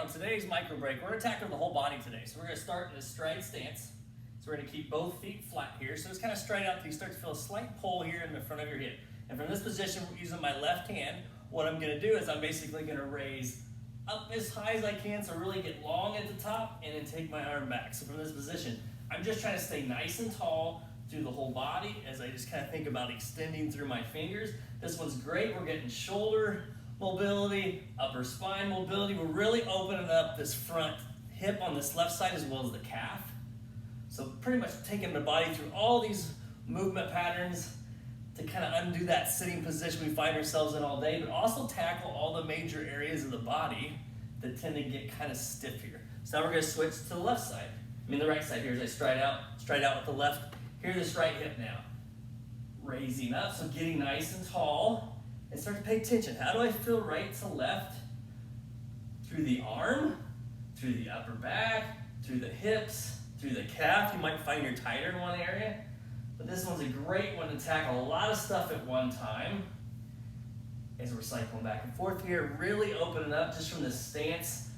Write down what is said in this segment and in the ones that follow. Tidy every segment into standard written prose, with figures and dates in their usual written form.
on today's micro break, we're attacking the whole body today. So we're going to start in a stride stance. So we're going to keep both feet flat here. So it's kind of straight out until you start to feel a slight pull here in the front of your hip. And from this position, using my left hand, what I'm going to do is I'm basically going to raise up as high as I can, so really get long at the top, and then take my arm back. So from this position, I'm just trying to stay nice and tall through the whole body as I just kind of think about extending through my fingers. This one's great. We're getting shoulder mobility, upper spine mobility. We're really opening up this front hip on this left side as well as the calf. So pretty much taking the body through all these movement patterns to kind of undo that sitting position we find ourselves in all day, but also tackle all the major areas of the body that tend to get kind of stiff here. So now we're going to switch to the left side. The right side here as I stride out with the left. Here, this right hip now. Raising up, so getting nice and tall. And start to pay attention. How do I feel right to left? Through the arm, through the upper back, through the hips, through the calf. You might find you're tighter in one area, but this one's a great one to tackle a lot of stuff at one time. As we're cycling back and forth here, really opening up just from this stance,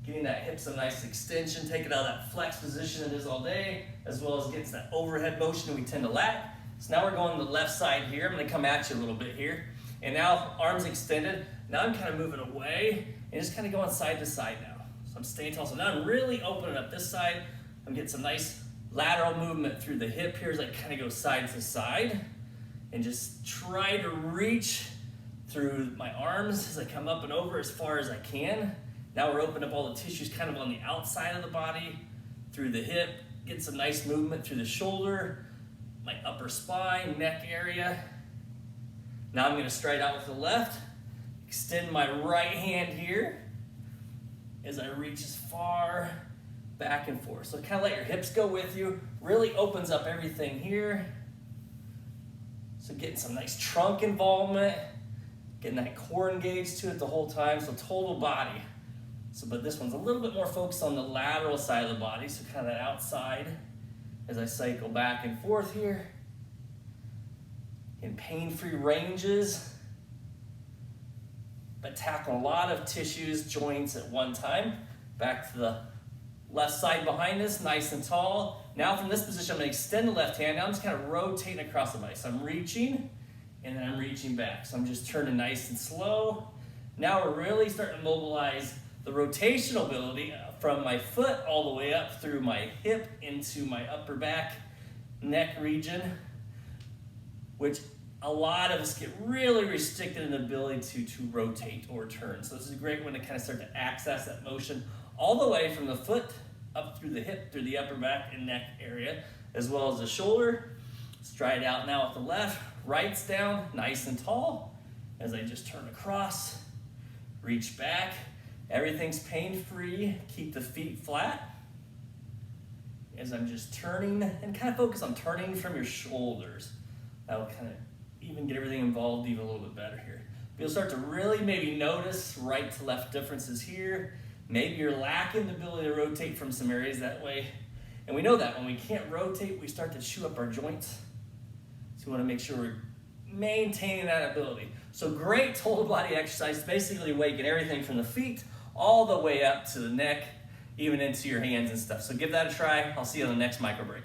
getting that hip some nice extension, take it out of that flex position it is all day, as well as getting that overhead motion that we tend to lack. So now we're going to the left side here. I'm going to come at you a little bit here. And now arms extended. Now I'm kind of moving away and just kind of going side to side now. So I'm staying tall. So now I'm really opening up this side. I'm getting some nice lateral movement through the hip here as I kind of go side to side. And just try to reach through my arms as I come up and over as far as I can. Now we're opening up all the tissues kind of on the outside of the body, through the hip. Get some nice movement through the shoulder, my upper spine, neck area. Now I'm going to stride out with the left, extend my right hand here as I reach as far back and forth. So kind of let your hips go with you, really opens up everything here. So getting some nice trunk involvement, getting that core engaged to it the whole time, so total body. So, but this one's a little bit more focused on the lateral side of the body, so kind of that outside as I cycle back and forth here. In pain-free ranges, but tackle a lot of tissues, joints at one time. Back to the left side behind us, nice and tall. Now from this position, I'm going to extend the left hand. Now I'm just kind of rotating across the body. So I'm reaching, and then I'm reaching back. So I'm just turning nice and slow. Now we're really starting to mobilize the rotational ability from my foot all the way up through my hip into my upper back, neck region, which a lot of us get really restricted in the ability to rotate or turn. So this is a great one to kind of start to access that motion all the way from the foot up through the hip, through the upper back and neck area, as well as the shoulder. Stride out now with the left, right's down, nice and tall. As I just turn across, reach back. Everything's pain-free. Keep the feet flat. As I'm just turning, and kind of focus on turning from your shoulders. That'll kind of even get everything involved even a little bit better here. You'll start to really maybe notice right to left differences here. Maybe you're lacking the ability to rotate from some areas that way. And we know that when we can't rotate, we start to chew up our joints. So we want to make sure we're maintaining that ability. So great total body exercise, basically waking everything from the feet all the way up to the neck, even into your hands and stuff. So give that a try. I'll see you on the next micro break.